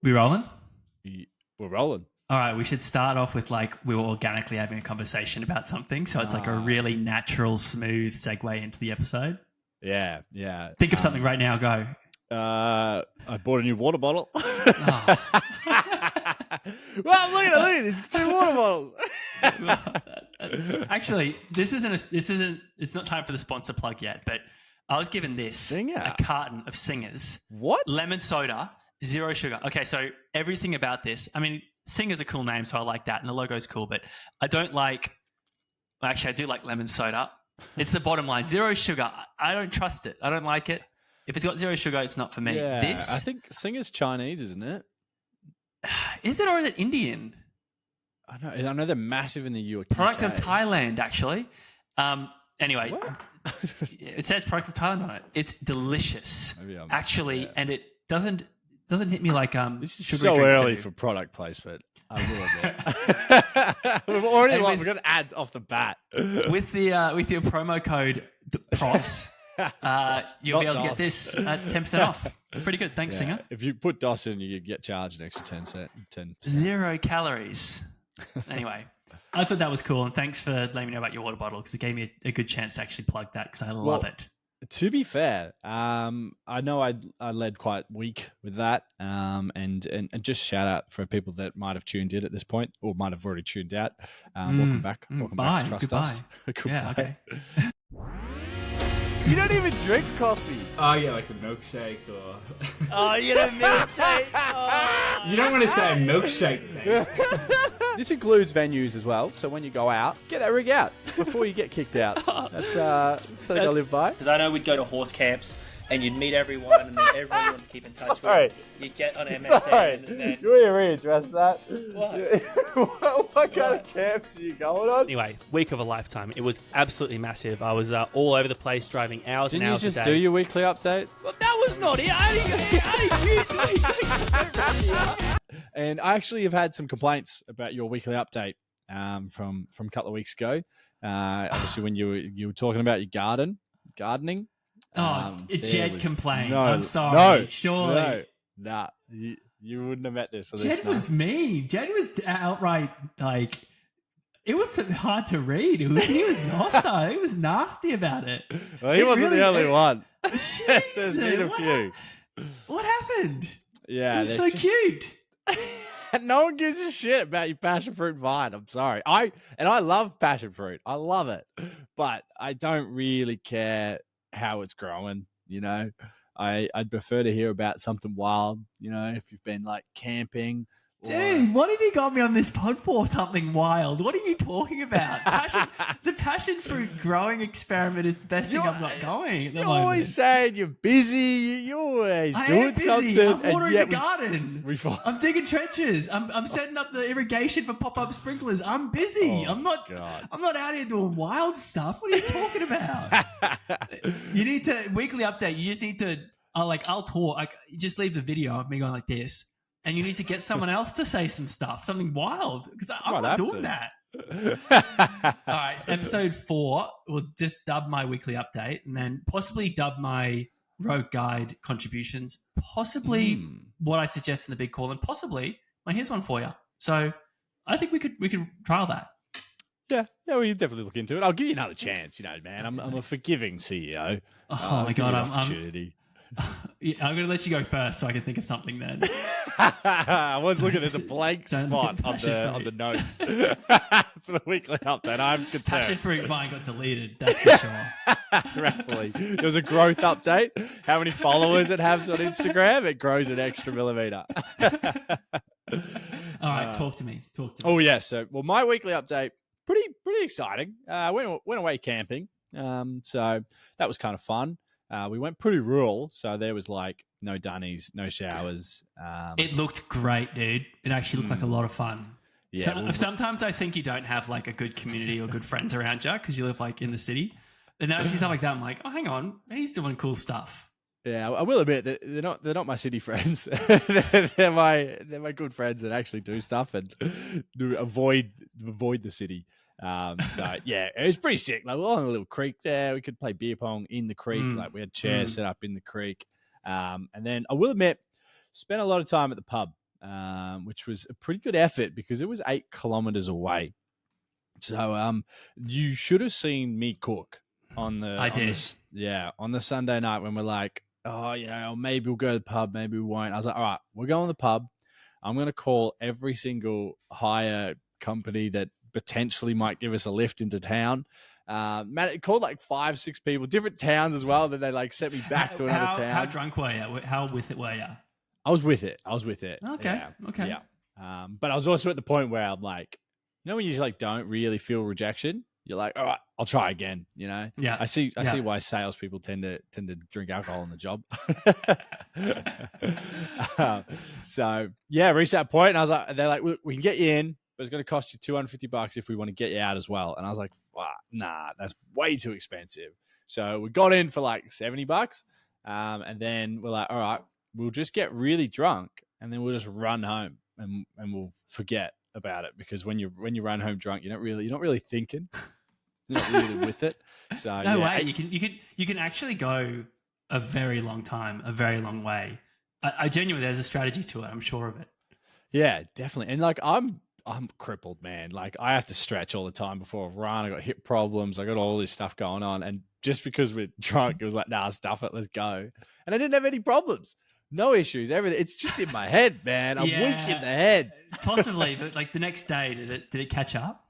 We rolling? We're rolling. All right, we should start off with we were organically having a conversation about something. So it's like a really natural, smooth segue into the episode. Yeah. Think of something right now, go. I bought a new water bottle. Oh. Well, look at it. It's 2 water bottles. Actually, this isn't it's not time for the sponsor plug yet, but I was given this Singer? a carton of Singers. What? Lemon soda, 0 sugar. Okay, so everything about this, I mean, Singer's a cool name, so I like that, and the logo's cool, but I don't like, actually, I do like lemon soda. It's the bottom line, 0 sugar. I don't trust it. I don't like it. If it's got 0 sugar, it's not for me. Yeah, This, I think Singer's Chinese, isn't it? is it or is it Indian? I know they're massive in the UK. Product of Thailand, actually. Anyway, What? it says product of Thailand on it. It's delicious, Maybe I'm- actually, yeah. and it doesn't hit me like This is sugary so drinks early do. for product placement. I will admit. We've already we've got ads off the bat. with your promo code PROS. You'll be Not able to get DOS. this at 10% off. It's pretty good. Thanks, Singer. If you put DOS in, you get charged an extra 10%. 0 calories. Anyway, I thought that was cool, and thanks for letting me know about your water bottle because it gave me a good chance to actually plug that because I love it. To be fair, I know I led quite weak with that, and just shout out for people that might have tuned in at this point or might have already tuned out. Welcome back. Welcome back to Trust Goodbye. Us. Goodbye. Yeah, okay. You don't even drink coffee. Oh yeah, like a milkshake or. Oh, you don't milkshake. Oh. You don't want to say milkshake thing. This includes venues as well, so when you go out, get that rig out before you get kicked out. That's something I live by. Because I know we'd go to horse camps and you'd meet everyone and then everyone you want to keep in touch Sorry. with. You'd get on MSN and then... you want to readdress that? What? What kind of camps are you going on? Anyway, week of a lifetime. It was absolutely massive. I was all over the place, driving hours Didn't and you hours just a day. do your weekly update? Well, that was not it. And I actually have had some complaints about your weekly update from a couple of weeks ago. Obviously, when you were talking about your gardening. Jed complained. No, I'm sorry. No, Surely. No, nah, you wouldn't have met this. Jed was mean. Jed was outright it was hard to read. He was hostile. He was nasty about it. Well, he wasn't the only one. Yes, There's been a few. What happened? Yeah, It was so cute. No one gives a shit about your passion fruit vine. I'm sorry. I love passion fruit. I love it, but I don't really care how it's growing. I'd prefer to hear about something wild. If you've been camping. Dude, what have you got me on this pod for? Something wild. What are you talking about? The passion fruit growing experiment is the best thing I've got going at the You're moment. always saying you're busy. You're always I doing am busy. something. I'm and watering yet the garden. we I'm digging trenches. I'm setting up the irrigation for pop-up sprinklers. I'm busy. Oh, I'm not God. I'm not out here doing wild stuff. What are you talking about? You need to weekly update. You just need to I'll talk. You just leave the video of me going like this. And you need to get someone else to say some stuff, something wild, because I'm Might not have doing to. that. All right, so episode 4, we'll just dub my weekly update and then possibly dub my rogue guide contributions, possibly what I suggest in the big call, and possibly, here's one for you. So I think we could trial that. Yeah, well, you definitely look into it. I'll give you another chance, man. I'm a forgiving CEO. Oh I'll my give you God, an I'm opportunity. going to let you go first so I can think of something then. I was looking at a blank Don't spot look at on the passion notes for the weekly update. I'm Passion concerned. fruit vine got deleted, that's for sure. Directly. There was a growth update. How many followers it has on Instagram? It grows an extra millimeter. All right, talk to me. Oh yeah. So, my weekly update pretty exciting. Went away camping. So that was kind of fun. We went pretty rural, so there was no dunnies, no showers. It looked great, dude. It actually looked like a lot of fun. Yeah. Sometimes I think you don't have a good community or good friends around you because you live in the city. And then I see stuff like that, I'm like, oh, hang on, he's doing cool stuff. Yeah, I will admit that they're not my city friends. they're my good friends that actually do stuff and avoid the city. So yeah, it was pretty sick. We're on a little creek there. We could play beer pong in the creek. We had chairs set up in the creek. And then I will admit, spent a lot of time at the pub. which was a pretty good effort because it was 8 kilometers away. So you should have seen me cook on the. I did. On the Sunday night when we're like, oh, maybe we'll go to the pub, maybe we won't. I was like, all right, we're going to the pub. I'm going to call every single hire company that potentially might give us a lift into town. Man, it called like 5-6 people, different towns as well. Then they like sent me back to another town. How drunk were you? How with it were you? I was with it. Okay. Okay. Yeah. But I was also at the point where I'm like, when you just like don't really feel rejection, you're like, all right, I'll try again. Yeah. I see why salespeople tend to drink alcohol on the job. So yeah, reached that point, and I was like, they're like, we can get you in, but it's going to cost you $250 if we want to get you out as well. And I was like, nah, that's way too expensive. So we got in for like $70, and then we're like, all right, we'll just get really drunk, and then we'll just run home, and we'll forget about it, because when you run home drunk, you're not really thinking, you're not really with it. So no way, you can actually go a very long time, a very long way. I genuinely, there's a strategy to it. I'm sure of it. Yeah, definitely. And like I'm crippled, man. Like I have to stretch all the time before I run. I got hip problems. I got all this stuff going on, and just because we're drunk, it was like, nah, stuff it, let's go. And I didn't have any problems. No issues, everything. It's just in my head, man. I'm weak in the head. Possibly, but like the next day, did it catch up?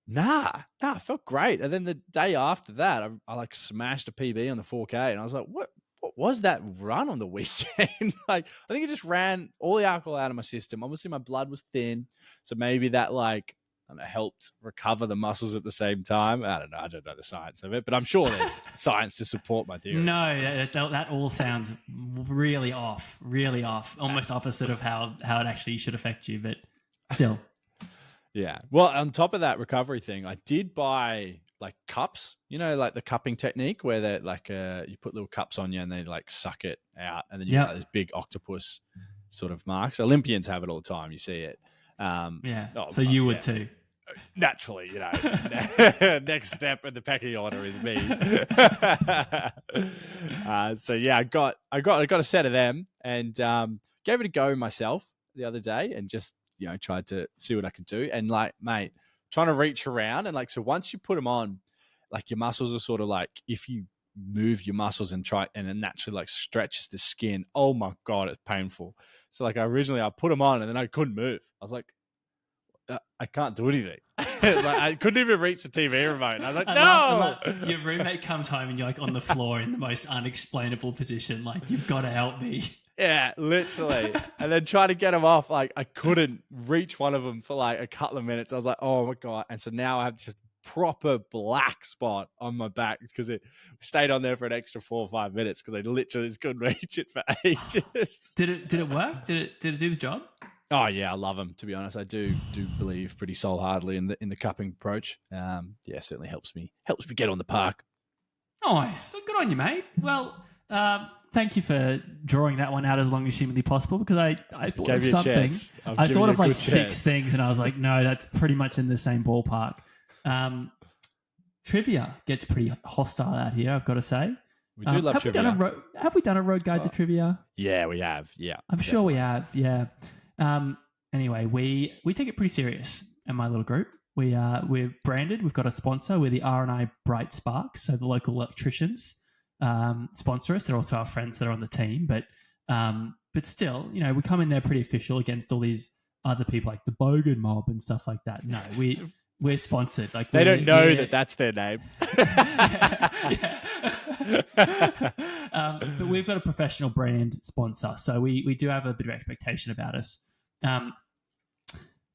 Nah, I felt great. And then the day after that, I like smashed a PB on the 4K, and I was like, what was that run on the weekend? Like, I think it just ran all the alcohol out of my system. Obviously, my blood was thin, so maybe that like helped recover the muscles at the same time. I don't know the science of it, but I'm sure there's science to support my theory. No, that all sounds really off, almost opposite of how it actually should affect you, but still. Yeah. Well, on top of that recovery thing, I did buy like cups, like the cupping technique where they like you put little cups on you and they like suck it out, and then you get this big octopus sort of marks. Olympians have it all the time. You see it. So you would too. Naturally, next step in the pecking order is me. So yeah, I got a set of them, and gave it a go myself the other day, and just tried to see what I could do. And like, mate, trying to reach around, and like, so once you put them on, like your muscles are sort of like, if you move your muscles and it naturally like stretches the skin. Oh my God, it's painful. So like I put them on and then I couldn't move. I was like, I can't do anything. Like, I couldn't even reach the TV remote. And I was like, no. Your roommate comes home and you're like on the floor in the most unexplainable position. Like, you've got to help me. Yeah, literally. And then trying to get them off, like I couldn't reach one of them for like a couple of minutes. I was like, oh my God. And so now I have just proper black spot on my back because it stayed on there for an extra 4 or 5 minutes because I literally just couldn't reach it for ages. Did it work? Did it do the job? Oh yeah, I love them. To be honest, I do believe pretty soul-heartedly in the cupping approach. Yeah, certainly helps me get on the park. Nice, good on you, mate. Well, thank you for drawing that one out as long as humanly possible, because I thought of something. I thought of like 6 things, and I was like, no, that's pretty much in the same ballpark. Trivia gets pretty hostile out here, I've got to say. We do love trivia. Have we done a road guide to trivia? Yeah, we have. Yeah, I'm sure we have. Yeah. Anyway, we take it pretty serious in my little group. We're branded. We've got a sponsor. We're the R&I Bright Sparks. So the local electricians sponsor us. They're also our friends that are on the team. But still, we come in there pretty official against all these other people like the Bogan Mob and stuff like that. No, we're sponsored. Like, they don't know that's their name. But we've got a professional brand sponsor, so we do have a bit of expectation about us.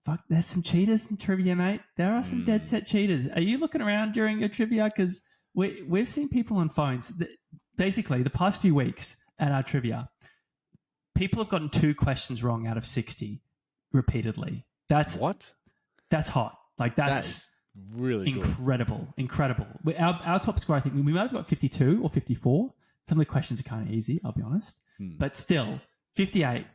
Fuck, there's some cheaters in trivia, mate. There are some dead set cheaters. Are you looking around during your trivia? Because we've seen people on phones. Basically, the past few weeks at our trivia, people have gotten 2 questions wrong out of 60 repeatedly. That's hot. Like, that's really incredible. Incredible. Our top score, I think, we might have got 52 or 54. Some of the questions are kind of easy, I'll be honest. But still, 58.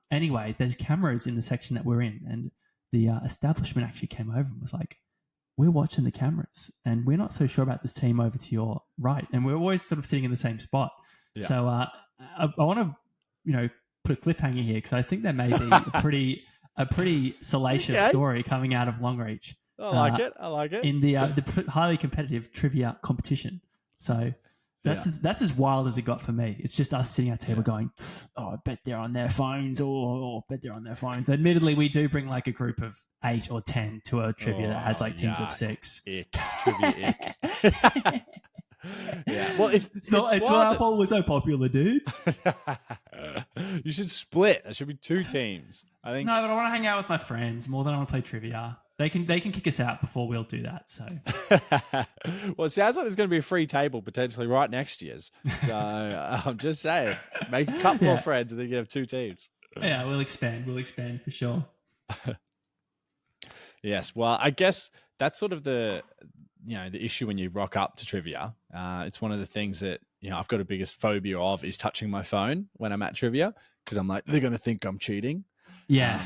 Anyway, there's cameras in the section that we're in, and the establishment actually came over and was like, we're watching the cameras, and we're not so sure about this team over to your right. And we're always sort of sitting in the same spot. Yeah. So I want to, put a cliffhanger here because I think there may be a pretty salacious Okay. story coming out of Longreach. I like it. I like it. In the highly competitive trivia competition. So that's as wild as it got for me. It's just us sitting at a table going, "Oh, I bet they're on their phones," or "I bet they're on their phones." Admittedly, we do bring like a group of 8 or 10 to a trivia that has like teams of 6. Ick. Trivia ick. Yeah. Well, if It's not our fault we're so popular, dude. you should split. There should be 2 teams. I think. No, but I want to hang out with my friends more than I want to play trivia. They can kick us out before we'll do that. So, Well, it sounds like there's going to be a free table potentially right next to yours. So I'm just saying, make a couple more friends and then you have 2 teams. yeah, we'll expand. We'll expand for sure. Yes. Well, I guess that's sort of the issue when you rock up to trivia. It's one of the things that, I've got a biggest phobia of is touching my phone when I'm at trivia because I'm like, they're going to think I'm cheating. Yeah.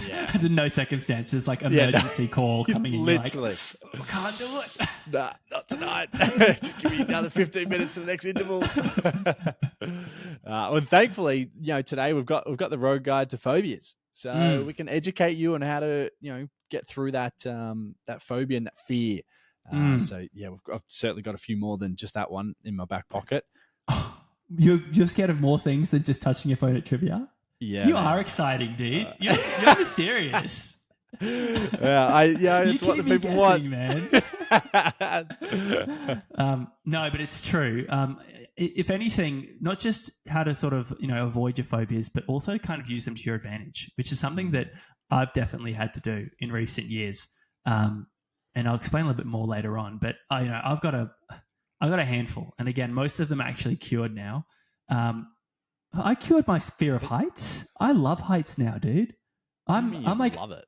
Yeah. Under no circumstances, like emergency call coming in. Literally. Like, I can't do it. Nah, not tonight. Just give me another 15 minutes to the next interval. Well, thankfully, today we've got the road guide to phobias, so we can educate you on how to, get through that that phobia and that fear. So yeah, I've certainly got a few more than just that one in my back pocket. You're scared of more things than just touching your phone at trivia? Yeah, you are exciting, dude. You're mysterious. It's what the people want, man. No, but it's true. If anything, not just how to sort of avoid your phobias, but also kind of use them to your advantage, which is something that I've definitely had to do in recent years. And I'll explain a little bit more later on. But I've got a handful, and again, most of them are actually cured now. I cured my fear of heights. I love heights now, dude. I'm like, love it.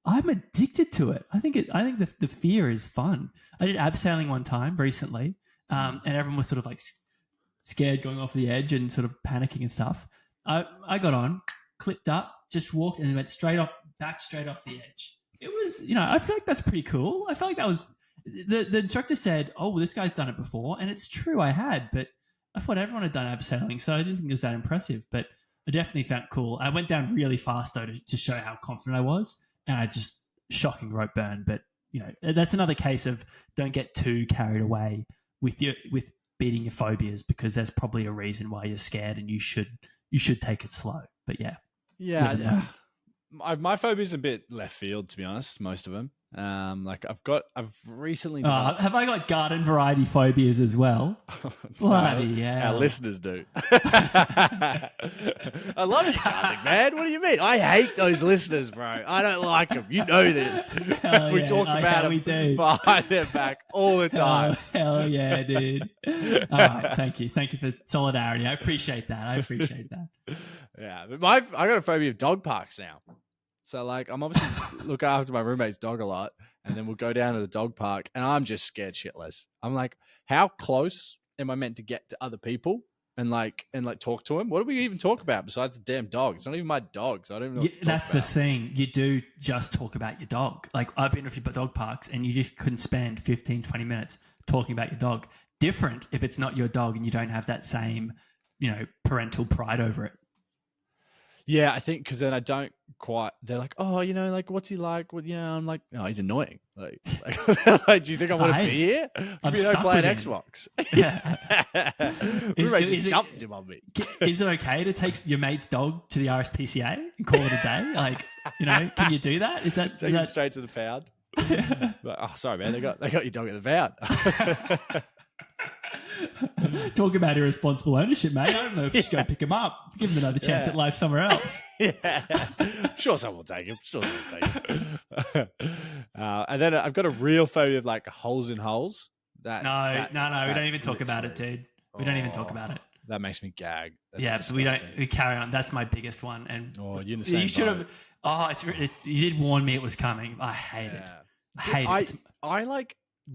I'm addicted to it. I think the fear is fun. I did abseiling one time recently, and everyone was sort of like scared going off the edge and sort of panicking and stuff. I got on, clipped up, just walked and went straight off the edge. It was, I feel like that's pretty cool. I felt like that was the instructor said, "Oh, well, this guy's done it before," and it's true, I had, but I thought everyone had done abseiling, so I didn't think it was that impressive. But I definitely found it cool. I went down really fast though to show how confident I was, and I just shocking rope burn. But that's another case of don't get too carried away with beating your phobias, because there's probably a reason why you're scared, and you should take it slow. But yeah. My phobia's a bit left field, to be honest. Most of them. I've recently. Have I got garden variety phobias as well? Bloody hell. Our listeners do. I love you, gardening, man. What do you mean? I hate those listeners, bro. I don't like them. You know this. We talk about them behind their back all the time. Hell yeah, dude. All right, thank you for solidarity. I appreciate that. Yeah, but I got a phobia of dog parks now. So like, I'm obviously look after my roommate's dog a lot, and then we'll go down to the dog park, and I'm just scared shitless. I'm like, how close am I meant to get to other people and talk to them? What do we even talk about besides the damn dog? It's not even my dog, so I don't even know what to talk That's about. the thing. You do just talk about your dog. Like, I've been to a few dog parks, and you just couldn't spend 15, 20 minutes talking about your dog. Different if it's not your dog and you don't have that same, parental pride over it. Yeah, I think because then I don't quite. They're like, oh, what's he like? Well, I'm like, oh, he's annoying. Like, do you think I want to be here? I'm stuck playing with Xbox. Yeah. Roommate's dumped him on me. Is it okay to take your mate's dog to the RSPCA and call it a day? Like, can you do that? Take him straight to the pound. Like, oh, sorry, man. They got your dog at the pound. Talk about irresponsible ownership, mate. I don't know if you should go pick him up. Give him another chance at life somewhere else. Yeah. Sure someone will take him. And then I've got a real phobia of like holes in holes. No. We don't even talk about it, dude. We don't even talk about it. That makes me gag. That's disgusting. We carry on. That's my biggest one. And you're in the same you should have. Oh, you did warn me it was coming. I hate it. I hate it. I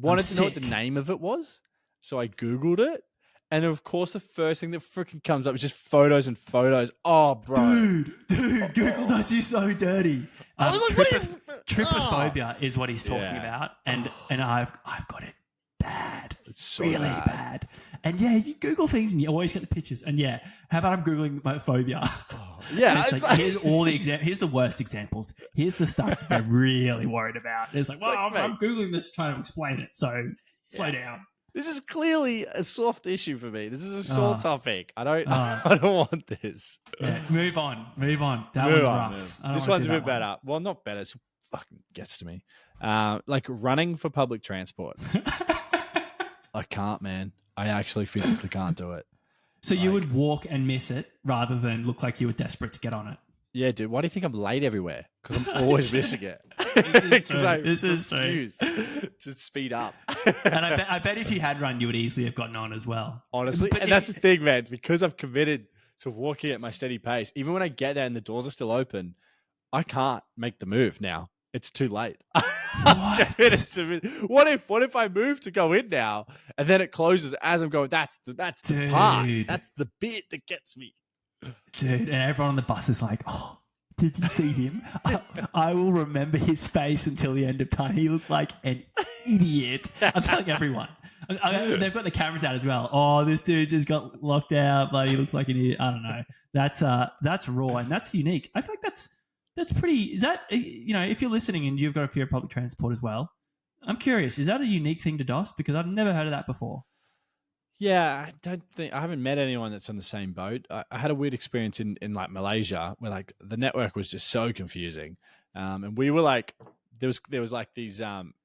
wanted to know what the name of it was. So I Googled it, and of course the first thing that freaking comes up is just photos and photos. Oh, bro. Dude, Google does you so dirty. Trypophobia is what he's talking about, and I've got it bad. It's so really bad. And yeah, you Google things and you always get the pictures. And yeah, how about I'm Googling my phobia? Yeah, It's it's like, like- here's all the here's the worst examples. Here's the stuff that they're really worried about. It's like, well, like, I'm googling this trying to explain it, so slow down. This is clearly a soft issue for me. This is a sore Oh. topic. I don't. Oh. I don't want this. Yeah, move on. That Move one's on, rough. move. I don't This wanna one's a do bit that one. better. Well, not better. It fucking gets to me. Like running for public transport. I can't, man. I actually physically can't do it. So you would walk and miss it rather than look like you were desperate to get on it. Yeah, dude. Why do you think I'm late everywhere? Because I'm always missing it. This is true. I This is true. refuse to speed up. And I bet if you had run, you would easily have gotten on as well. Honestly, But and that's the thing, man. Because I've committed to walking at my steady pace, even when I get there and the doors are still open, I can't make the move now. It's too late. What? What if I move to go in now and then it closes as I'm going? That's the part. Dude. That's the bit that gets me. Dude, and everyone on the bus is like, oh, did you see him? I will remember his face until the end of time. He looked like an idiot. I'm telling everyone. They've got the cameras out as well. Oh, this dude just got locked out. Like, he looks like an idiot. I don't know. That's raw and that's unique. I feel like that's pretty. Is that, if you're listening and you've got a fear of public transport as well, I'm curious, is that a unique thing to DOS? Because I've never heard of that before. Yeah, I haven't met anyone that's on the same boat. I had a weird experience in like Malaysia where like the network was just so confusing. And we were like, there was like these, so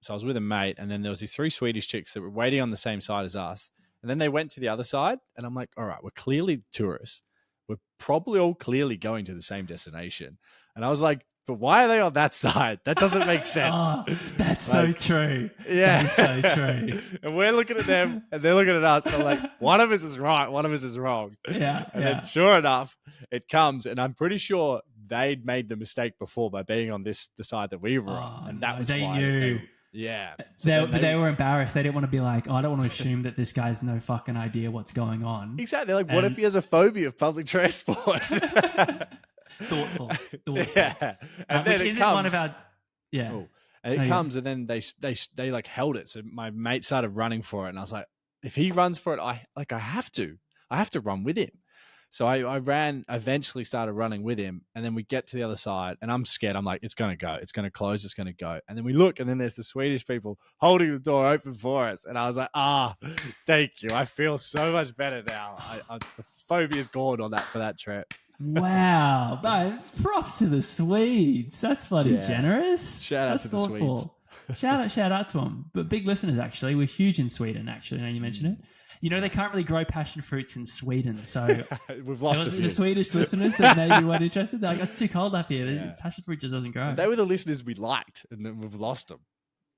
I was with a mate and then there was these 3 Swedish chicks that were waiting on the same side as us. And then they went to the other side and I'm like, all right, we're clearly tourists. We're probably all clearly going to the same destination. And I was like, but why are they on that side? That doesn't make sense. Oh, that's Like, so true. Yeah. That's so true. And we're looking at them and they're looking at us. And I'm like, one of us is right, one of us is wrong. Yeah. And yeah. then sure enough, it comes. And I'm pretty sure they'd made the mistake before by being on the side that we were on. Oh, And that no, was they why knew. yeah. They were embarrassed. They didn't want to be like, oh, I don't want to assume that this guy's no fucking idea what's going on. Exactly. They're like, what And- if he has a phobia of public transport? Thoughtful. Yeah. And then Which it isn't comes. one of our. Yeah. Oh. And it Oh, yeah. comes, and then they like held it. So my mate started running for it, and I was like, if he runs for it, I have to run with him. So I ran, eventually started running with him, and then we get to the other side, and I'm scared. I'm like, it's gonna go, it's gonna close, it's gonna go. And then we look, and then there's the Swedish people holding the door open for us, and I was like, thank you. I feel so much better now. The phobia's gone for that trip. Wow. Man, props to the Swedes. That's bloody Yeah. generous. Shout out That's to the Swedes. Shout out to them. But big listeners, actually. We're huge in Sweden, actually, now you mention it. You know, they can't really grow passion fruits in Sweden. So We've lost a was few. the Swedish listeners that maybe weren't interested. They're like, it's too cold up here. Yeah. Passion fruit just doesn't grow. They were the listeners we liked, and then we've lost them.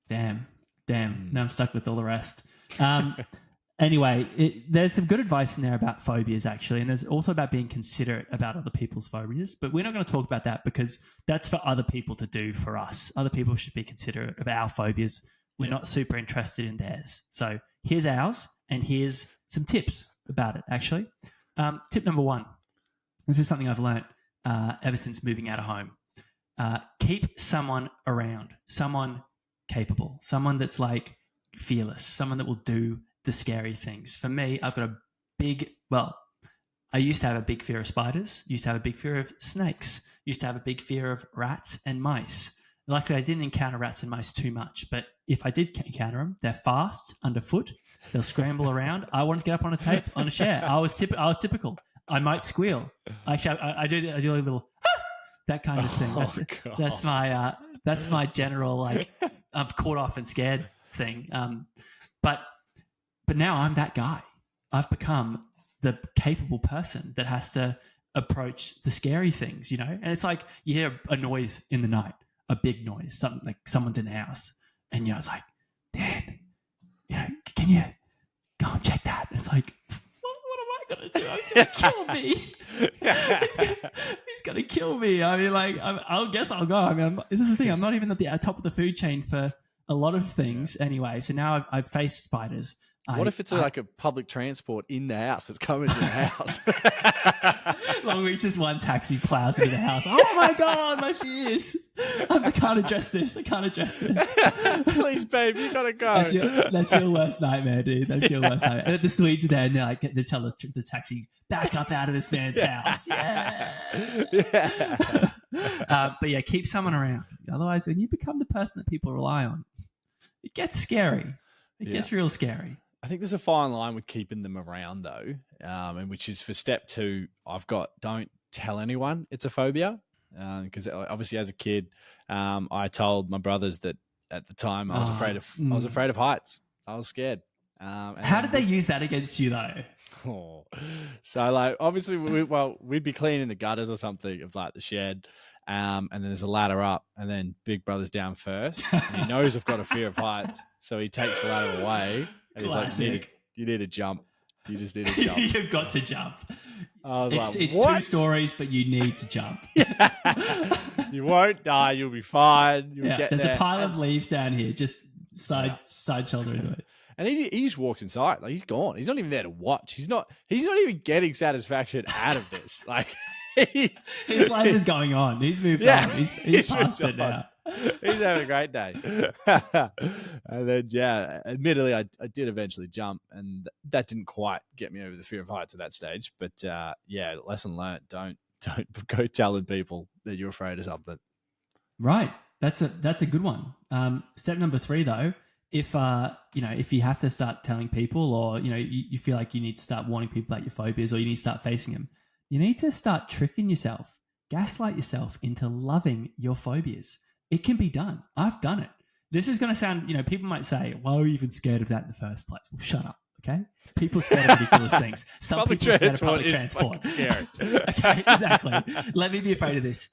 Damn. Now I'm stuck with all the rest. Anyway, there's some good advice in there about phobias, actually. And there's also about being considerate about other people's phobias. But we're not going to talk about that because that's for other people to do for us. Other people should be considerate of our phobias. We're not super interested in theirs. So here's ours, and here's some tips about it, actually. Tip number 1. This is something I've learned ever since moving out of home. Keep someone around, someone capable, someone that's like fearless, someone that will do the scary things. For me, I've got I used to have a big fear of spiders, used to have a big fear of snakes, used to have a big fear of rats and mice. Luckily, I didn't encounter rats and mice too much, but if I did encounter them, they're fast, underfoot, they'll scramble around. I want to get up on a chair. I was typical. I might squeal. Actually, I do a little that kind of thing. That's my general like I'm caught off and scared thing. But now I'm that guy. I've become the capable person that has to approach the scary things, And it's like you hear a noise in the night, a big noise, something like someone's in the house, and it's like, Dan, can you go and check that? And it's like, what am I gonna do? He's gonna kill me. He's gonna kill me. I mean, like, I'll guess I'll go. I mean, this is the thing. I'm not even at the top of the food chain for a lot of things anyway. So now I've faced spiders. What if it's like a public transport in the house that's coming to the house? Longreach just one taxi plows into the house. Oh my God, my fears. I can't address this. Please, babe, you gotta go. That's your worst nightmare, dude. That's your worst nightmare. The Swedes are there and they're like, they tell the taxi, back up out of this man's house. Yeah. But yeah, keep someone around. Otherwise, when you become the person that people rely on, it gets scary. It gets real scary. I think there's a fine line with keeping them around, though, and which is for step 2. I've got don't tell anyone it's a phobia, because obviously as a kid, I told my brothers that at the time I was afraid of heights. I was scared. How did they use that against you, though? Oh. So like obviously we'd be cleaning the gutters or something of like the shed. And then there's a ladder up, and then Big Brother's down first. And he knows I've got a fear of heights, so he takes the ladder away. And he's like, you need to jump. You just need to jump. You've got to jump. I was it's what? 2 stories, but you need to jump. You won't die. You'll be fine. You'll get there's there. a pile of leaves down here. Just side shoulder into it. And he just walks inside. Like, he's gone. He's not even there to watch. He's not even getting satisfaction out of this. Like, his life is going on. He's moved on. He's past it now. He's having a great day. And then, admittedly, I did eventually jump, and that didn't quite get me over the fear of heights at that stage. But lesson learned: don't go telling people that you're afraid of something. Right. That's a good one. Step number 3, though, if you have to start telling people, or you feel like you need to start warning people about your phobias, or you need to start facing them, you need to start tricking yourself, gaslight yourself into loving your phobias. It can be done. I've done it. This is going to sound, people might say, why are you even scared of that in the first place? Well, shut up, okay? People are scared of ridiculous things. Some public people are scared of transport public is transport. Scary. Okay, exactly. Let me be afraid of this.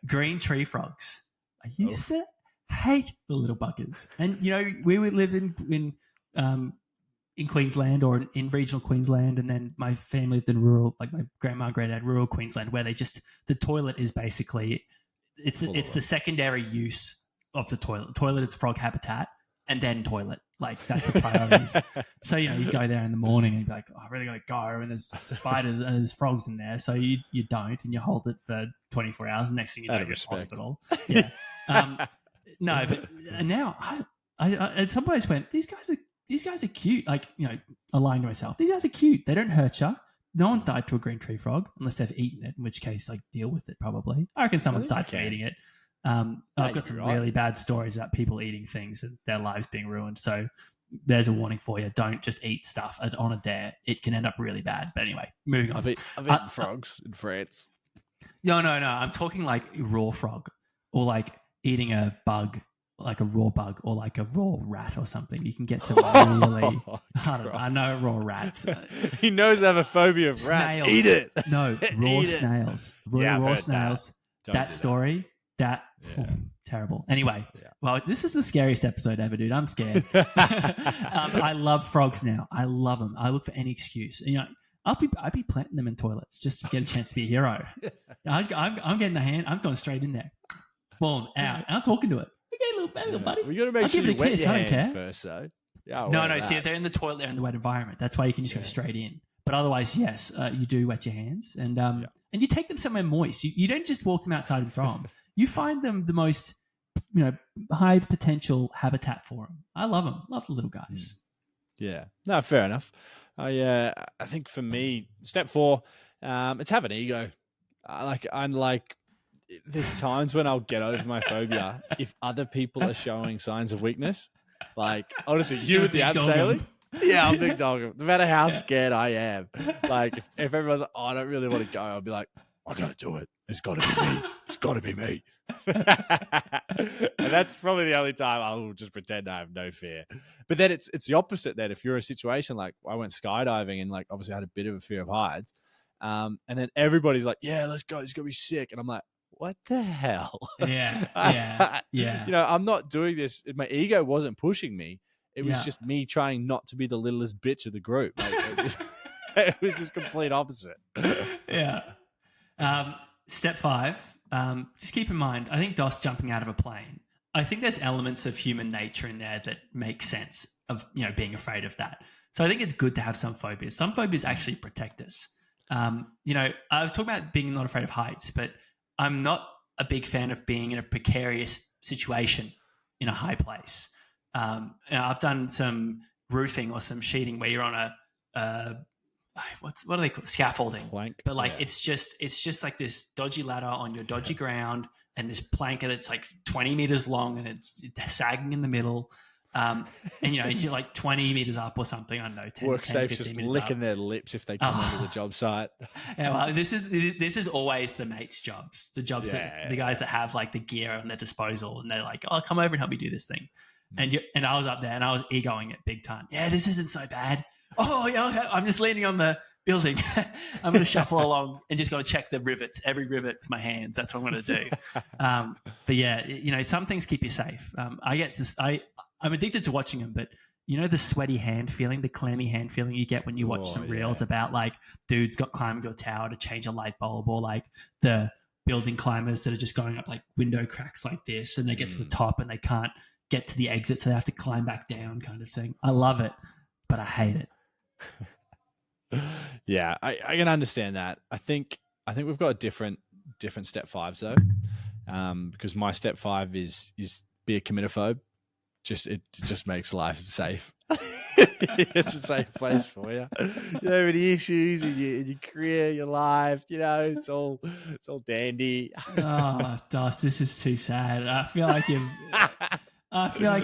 Green tree frogs. I used to hate the little buggers. And, we would live in Queensland, or in regional Queensland, and then my family lived in rural, like my grandma and granddad, rural Queensland, where the toilet is basically, it's the secondary use of the toilet. Toilet is frog habitat, and then toilet. Like, that's the priorities. So, you go there in the morning and be like, oh, I really got to go, and there's spiders and there's frogs in there. So you don't, and you hold it for 24 hours. And next thing you know, you're in hospital. Yeah. No, but now I at some point I just went, these guys are cute. Like, I lying to myself. These guys are cute. They don't hurt you. No one's died to a green tree frog unless they've eaten it, in which case, like, deal with it probably. I reckon someone's died from eating it. I've got some really bad stories about people eating things and their lives being ruined. So there's a warning for you. Don't just eat stuff on a dare. It can end up really bad. But anyway, moving on. I've eaten frogs in France. No. I'm talking like raw frog, or like eating a bug, like a raw bug, or like a raw rat or something. You can get some really, I know raw rats. He knows I have a phobia of rats. Snails. Eat it. No, raw snails. Raw snails. That story, terrible. Anyway, well, this is the scariest episode ever, dude. I'm scared. I love frogs now. I love them. I look for any excuse. I'd be planting them in toilets just to get a chance to be a hero. I'm getting the hand. I'm going straight in there. Boom, out. And I'm talking to it. Okay, little buddy. We got to make sure you wet your hand first, though. No. See, if they're in the toilet, they're in the wet environment. That's why you can just go straight in. But otherwise, yes, you do wet your hands, and you take them somewhere moist. You don't just walk them outside and throw them. You find them the most, high potential habitat for them. I love them. Love the little guys. Yeah. No, fair enough. I think for me, step 4, it's have an ego. There's times when I'll get over my phobia if other people are showing signs of weakness. Like, honestly, you with the abseiling. Yeah, I'm big dog. No matter how scared I am. Like, if everyone's like, oh, I don't really want to go, I'll be like, I got to do it. It's got to be me. It's got to be me. And that's probably the only time I'll just pretend I have no fear. But then it's the opposite then. If you're in a situation like I went skydiving and, like, obviously I had a bit of a fear of heights, and then everybody's like, yeah, let's go. It's going to be sick. And I'm like, what the hell? Yeah. I'm not doing this. My ego wasn't pushing me. It was just me trying not to be the littlest bitch of the group. Like, it was just complete opposite. Yeah. Step 5, just keep in mind, I think Dos jumping out of a plane, I think there's elements of human nature in there that make sense of, being afraid of that. So I think it's good to have some phobias. Some phobias actually protect us. You know, I was talking about being not afraid of heights, but I'm not a big fan of being in a precarious situation in a high place. You know, I've done some roofing or some sheeting where you're on what do they call it? Scaffolding? Plank. But like it's just like this dodgy ladder on your dodgy ground, and this plank that's like 20 meters long, and it's sagging in the middle. And you know, you're like 20 meters up or something. I don't know. 10, WorkSafe's 10, just 15 licking up. their lips if they come onto the job site. Yeah, well, this is always the mates' jobs, the jobs that the guys that have like the gear on their disposal, and they're like, "Oh, come over and help me do this thing." And I was up there and I was egoing it big time. Yeah, this isn't so bad. Oh yeah, okay. I'm just leaning on the building. I'm going to shuffle along and just got to check the rivets, every rivet with my hands. That's what I'm going to do. But yeah, you know, some things keep you safe. I'm addicted to watching them, but you know the sweaty hand feeling, the clammy hand feeling you get when you watch some reels about like dudes got climbing to a tower to change a light bulb, or like the building climbers that are just going up like window cracks like this, and they get to the top and they can't get to the exit, so they have to climb back down, kind of thing. I love it, but I hate it. Yeah, I can understand that. I think we've got different step fives though, because my step 5 is be a committophobe. It just makes life safe. It's a safe place for you. You don't have any issues in your career, your life. You know, it's all dandy. Oh, Doss, this is too sad. I feel like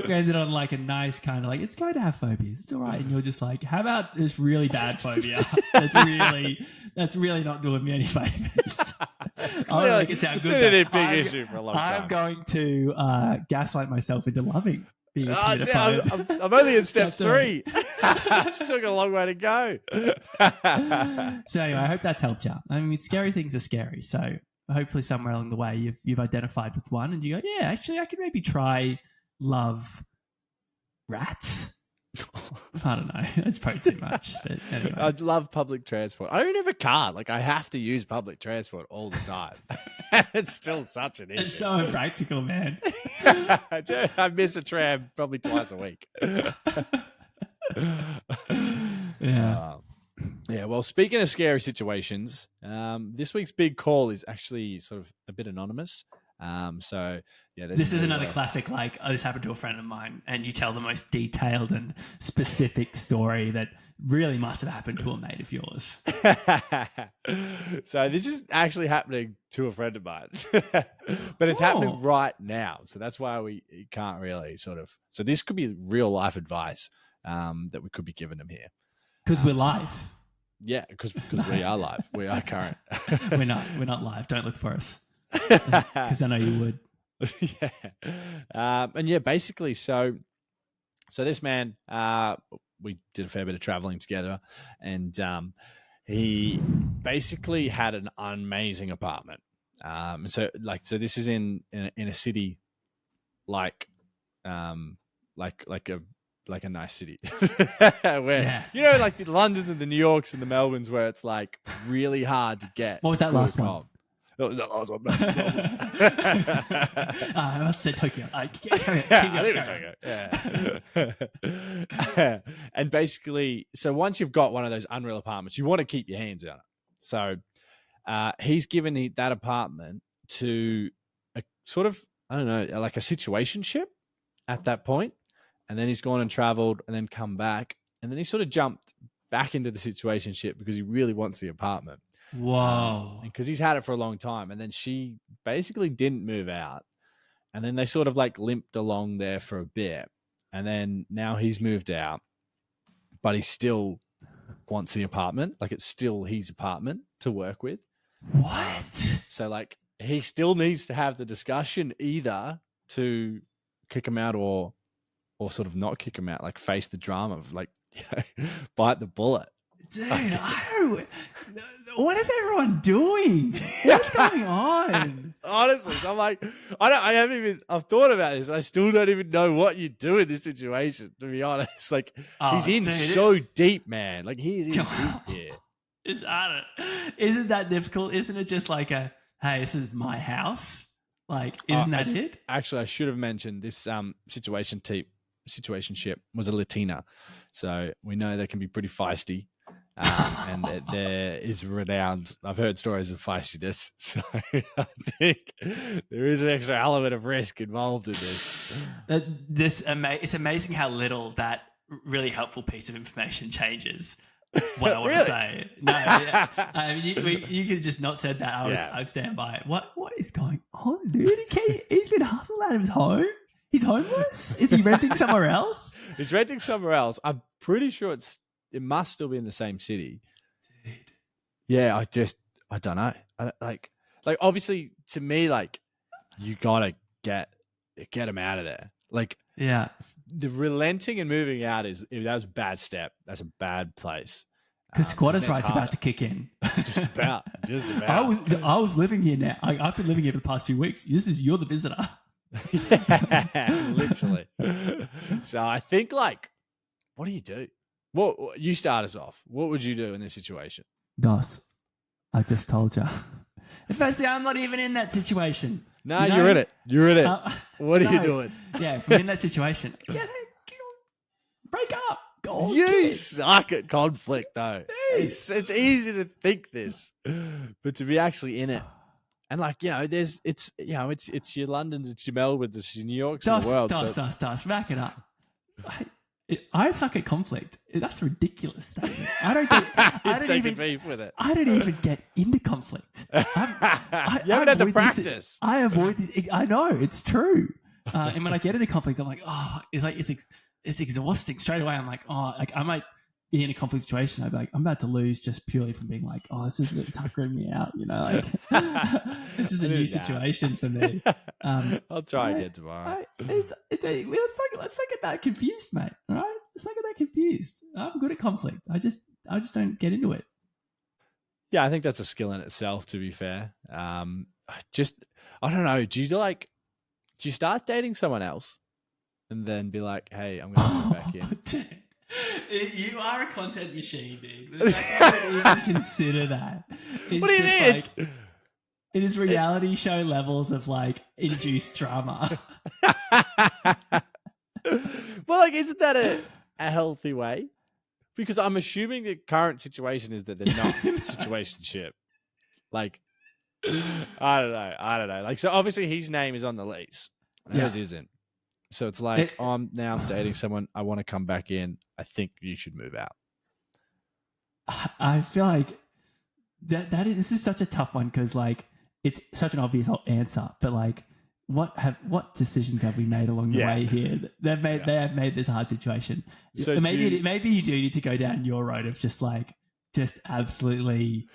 we ended on like a nice kind of like, it's going to have phobias. It's all right. And you're just like, how about this really bad phobia? That's really not doing me any favors. I'll make it sound good. It's been a big issue for a long time. I'm going to gaslight myself into loving being a committophobe. I'm only in step 3. Still got a long way to go. So anyway, I hope that's helped you. I mean, scary things are scary. So hopefully somewhere along the way you've identified with one and you go, yeah, actually I could maybe try love rats. I don't know. It's probably too much. But anyway. I love public transport. I don't have a car. Like I have to use public transport all the time. It's still such an issue. It's so impractical, man. I miss a tram probably twice a week. Yeah. Yeah, well, speaking of scary situations, this week's big call is actually sort of a bit anonymous. So yeah, this is another classic. Like, this happened to a friend of mine, and you tell the most detailed and specific story that really must have happened to a mate of yours. So this is actually happening to a friend of mine, but it's happening right now. So that's why we can't really sort of. So this could be real life advice that we could be giving them here. Because we're live. Yeah, because we are live. We are current. We're not live. Don't look for us. Because I know you would. Yeah. And yeah, basically, so this man, we did a fair bit of traveling together, and he basically had an amazing apartment. And so this is in a city like a nice city where you know, like the Londons and the New Yorks and the Melbournes, where it's like really hard to get. What was that last one? That was that last one. I must say Tokyo. I think it was Tokyo. Yeah. And basically, so once you've got one of those unreal apartments, you want to keep your hands on it. So he's given that apartment to a sort of, I don't know, like a situationship at that point. And then he's gone and traveled and then come back. And then he sort of jumped back into the situationship because he really wants the apartment. Whoa. Because he's had it for a long time. And then she basically didn't move out. And then they sort of like limped along there for a bit. And then now he's moved out, but he still wants the apartment. Like it's still his apartment to work with. What? So like he still needs to have the discussion either to kick him out or sort of not kick him out, like face the drama of like, bite the bullet. Dude, what is everyone doing? What's going on? Honestly, so I'm like, I've thought about this. I still don't even know what you do in this situation, to be honest. Like, he's in so deep, man. Like, he is in deep here. Isn't that difficult? Isn't it just like hey, this is my house? Like, isn't that it? Actually, I should have mentioned this situation situationship was a Latina. So we know they can be pretty feisty. And there is renowned. I've heard stories of feistiness, so I think there is an extra element of risk involved in this. It's amazing how little that really helpful piece of information changes what I want to say. No, you could have just not said that. I'd stand by it. What is going on, dude? He's been hustled out of his home. He's homeless. Is he renting somewhere else? He's renting somewhere else. I'm pretty sure it must still be in the same city. Dude. Yeah, I don't know. Like obviously to me, like, you gotta get him out of there. Like, yeah, the relenting and moving out that was a bad step. That's a bad place. Because squatters' rights about to kick in. Just about. I was living here now. I've been living here for the past few weeks. You're the visitor. Yeah, literally. So I think, like, what do you do? What you start us off. What would you do in this situation? Goss, I just told you. Firstly, I'm not even in that situation. No, you're in it. You're in it. What are you doing? Yeah, if I'm in that situation, break up. You suck at conflict, though. It's easy to think this, but to be actually in it, and like, it's your Londons, it's your Melbournes, it's your New Yorks of the world. Dos, back it up. I suck at conflict. That's a ridiculous statement. I don't even get into conflict. You haven't had to practice. I avoid this. I know, it's true. And when I get into conflict, I'm like, it's exhausting straight away. I'm like, I might be in a conflict situation. I'd be like, I'm about to lose just purely from being like, this is really tuckering me out. This is a new situation for me. I'll try again tomorrow. Let's not get that confused, mate. All right, let's not get that confused. I'm good at conflict. I just don't get into it. Yeah, I think that's a skill in itself. To be fair, I don't know. Do you start dating someone else and then be like, hey, I'm going to go back in? Dude. You are a content machine, dude. The fact that I don't even consider that. What do you mean? Like, it is reality show levels of like induced drama. Well, like, isn't that a healthy way? Because I'm assuming the current situation is that they're not in a situationship. Like, I don't know. Like, so obviously his name is on the lease. Hers isn't. So it's like, I'm now dating someone. I want to come back in. I think you should move out. I feel like this is such a tough one because, like, it's such an obvious answer. But like, what decisions have we made along the way here? They have made this a hard situation. So maybe you do need to go down your road of just absolutely,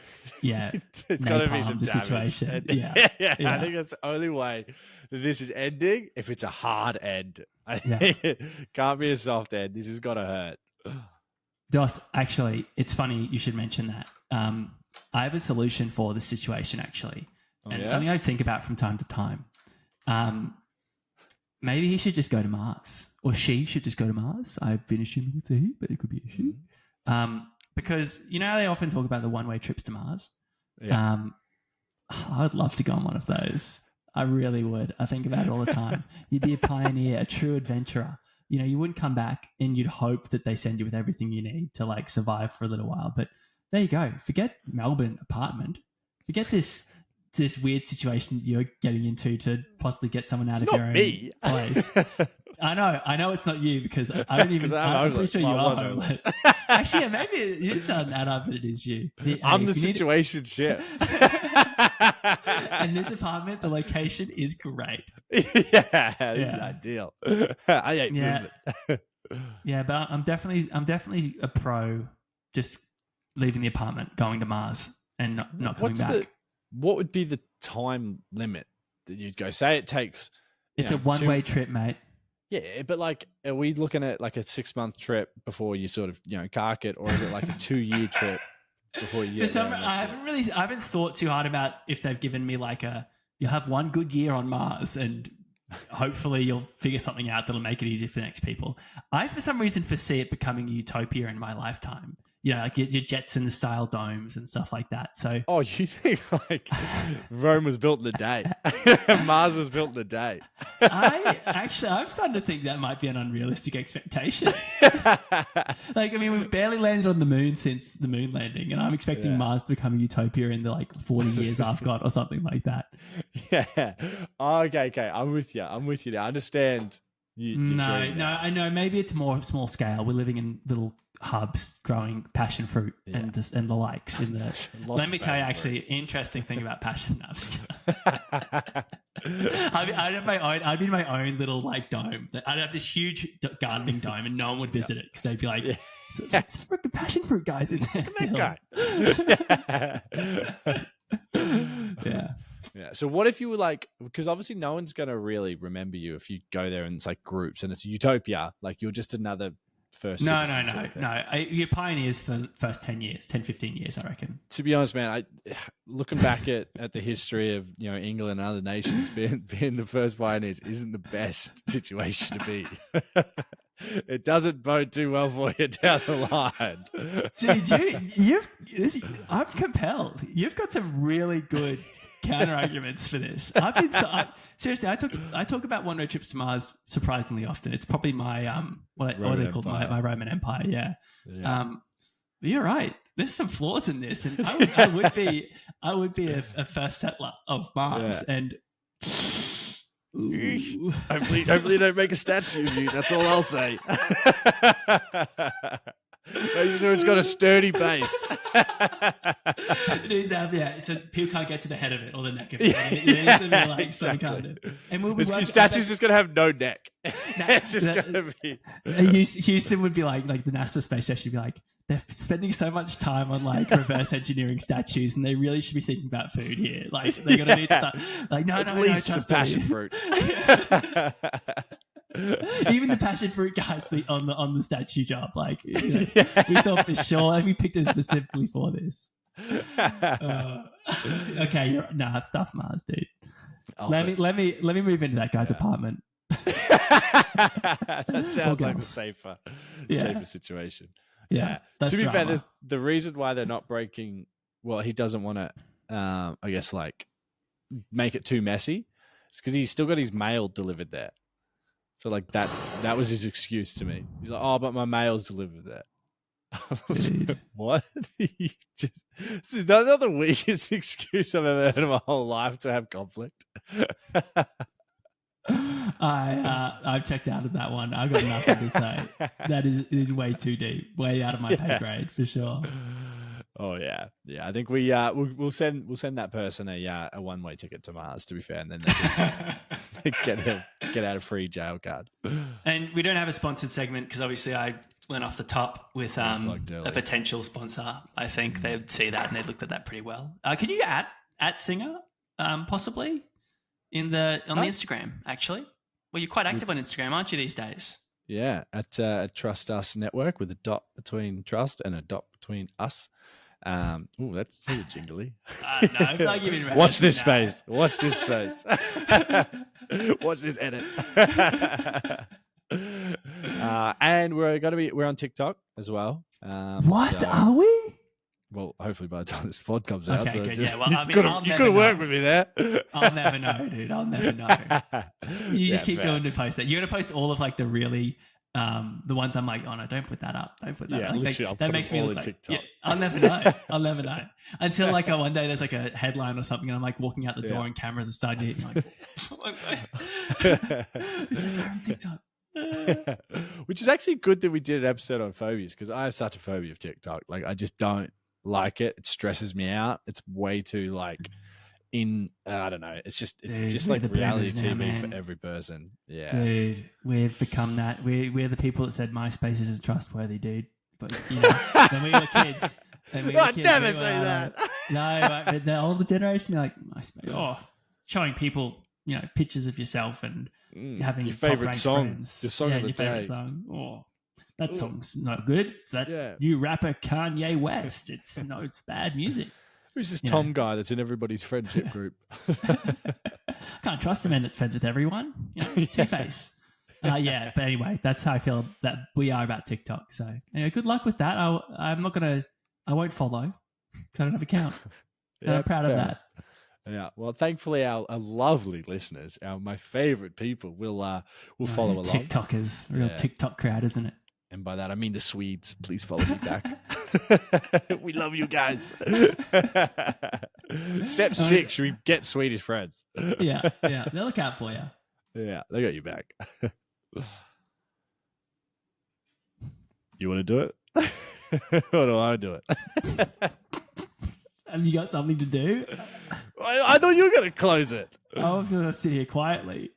it's got to be some damage. Situation. I think that's the only way that this is ending. If it's a hard end, I think it can't be a soft end. This has got to hurt. Dos, actually, it's funny you should mention that. I have a solution for this situation, actually, and it's something I think about from time to time. Maybe he should just go to Mars, or she should just go to Mars. I've been assuming it's a he, but it could be a she. Because they often talk about the one-way trips to Mars. Yeah. I'd love to go on one of those. I really would. I think about it all the time. You'd be a pioneer, a true adventurer. You wouldn't come back, and you'd hope that they send you with everything you need to like survive for a little while. But there you go. Forget Melbourne apartment. Forget this weird situation that you're getting into to possibly get someone out of your own place. I know it's not you because I don't even. I'm pretty sure you are homeless. Actually, maybe it sounds out, but it is you. I'm the situationship. And this apartment, the location is great. This is ideal. I ain't moving. Yeah, but I'm definitely a pro just leaving the apartment, going to Mars, and not coming back. What would be the time limit that you'd go? Say it takes. It's a one-way trip, mate. Yeah, but like, are we looking at like a 6-month trip before you sort of cark it, or is it like a 2-year trip before you? I haven't thought too hard about if they've given me like you'll have one good year on Mars and hopefully you'll figure something out that'll make it easier for the next people. I, for some reason, foresee it becoming a utopia in my lifetime. like your Jetsons style domes and stuff like that. So Oh, you think like Rome was built in a day? Mars was built in a day. I'm starting to think that might be an unrealistic expectation. Like, I mean, we've barely landed on the moon since the moon landing, and I'm expecting Mars to become a utopia in the 40 years after God or something like that. Yeah. Okay. I'm with you. Now. I understand. No, I know. Maybe it's more small scale. We're living in little hubs growing passion fruit and the likes. Let me tell you, actually, interesting thing about passion. I'd be in my own little dome. I'd have this huge gardening dome, and no one would visit it because they'd be like, "So the freaking passion fruit guys in there still." Yeah. Yeah. So what if you were because obviously no one's going to really remember you if you go there and it's groups and it's a utopia. You're just another first. No. You're pioneers for the first 10 years, 10, 15 years, I reckon. To be honest, man, looking back at the history of, England and other nations being the first pioneers isn't the best situation to be. It doesn't bode too well for you down the line. Dude, I'm compelled. You've got some really good counter arguments for this. Seriously, I talk about one-way trips to Mars surprisingly often. It's probably my what are they called? My Roman Empire. Yeah. You're right. There's some flaws in this, and I would be a first settler of Mars, and hopefully you don't make a statue of you. That's all I'll say. Make sure it's got a sturdy base. It needs to have, so people can't get to the head of it or the neck of it. It needs to be some kind of. And your statue's just going to have no neck. It's just going to be. Houston would be like the NASA space station would be like, they're spending so much time on reverse engineering statues, and they really should be thinking about food here. They're going to need stuff. At least some passion fruit. Even the passion fruit guys on the statue job, we thought for sure we picked it specifically for this. Okay, stuff Mars, dude. Let me move into that guy's apartment. That sounds like a safer situation. Yeah. To be fair, the reason why they're not breaking. Well, he doesn't want to. I guess make it too messy. It's because he's still got his mail delivered there. So that was his excuse to me. He's like, "Oh, but my mail's delivered there." What? This is not the weakest excuse I've ever heard in my whole life to have conflict. I've checked out of that one. I've got nothing to say. That is way too deep, way out of my pay grade for sure. Oh yeah. I think we'll send that person a one-way ticket to Mars. To be fair, and then they can get out a free jail card. And we don't have a sponsored segment because obviously I went off the top with a potential sponsor. I think they'd see that and they'd looked at that pretty well. Can you at Singer possibly on the Instagram actually? Well, you're quite active on Instagram, aren't you these days? Yeah, at Trust Us Network with a dot between trust and a dot between us. That's too jingly. No, I feel like you've been Watch this space. Watch this space. Watch this edit. And we're on TikTok as well. Are we? Well, hopefully by the time this pod comes out. Okay, so good. just, Yeah, well, I mean, you could have worked with me there. I'll never know, dude. I'll never know. You just keep doing to post that. You're gonna post all of the really the ones I'm like, oh no, don't put that up. Don't put that up. Literally, that makes me look like TikTok. I'll never know. I'll never know. Until one day there's a headline or something and I'm walking out the door and cameras are starting to hit it's on TikTok. Which is actually good that we did an episode on phobias because I have such a phobia of TikTok. I just don't like it. It stresses me out. It's way too I don't know. It's just reality TV for every person. Yeah, dude, we've become that. We're the people that said MySpace isn't trustworthy, dude. But when we were kids, I'd never say that. No, but the older generation, they're like MySpace. Showing people pictures of yourself and having your favorite song, friends. your song of the day. Favorite song. That song's not good. It's that new rapper Kanye West. It's bad music. Who's this Tom guy that's in everybody's friendship group? Can't trust a man that's friends with everyone. Two-Face. Yeah, but anyway, that's how I feel that we are about TikTok. So anyway, good luck with that. I won't follow. 'Cause I don't have an account. And I'm proud of fair that. enough. Yeah, well, thankfully, our lovely listeners, my favorite people, will follow along. TikTokers, real Yeah. TikTok crowd, isn't it? And by that, I mean the Swedes. Please follow me back. We love you guys. Step 6, should we get Swedish friends? Yeah, they'll look out for you. Yeah, they got you back. You want to do it? Or do I do it? Have you got something to do? I thought you were going to close it. I was going to sit here quietly.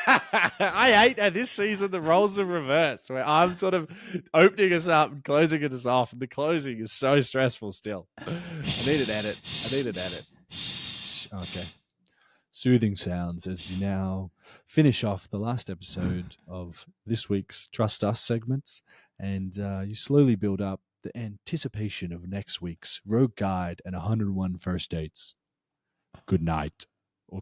I hate that this season the roles are reversed, where I'm sort of opening us up and closing us off, and the closing is so stressful still. I need an edit. Okay. Soothing sounds as you now finish off the last episode of this week's Trust Us segments, and you slowly build up the anticipation of next week's Rogue Guide and 101 First Dates. Good night.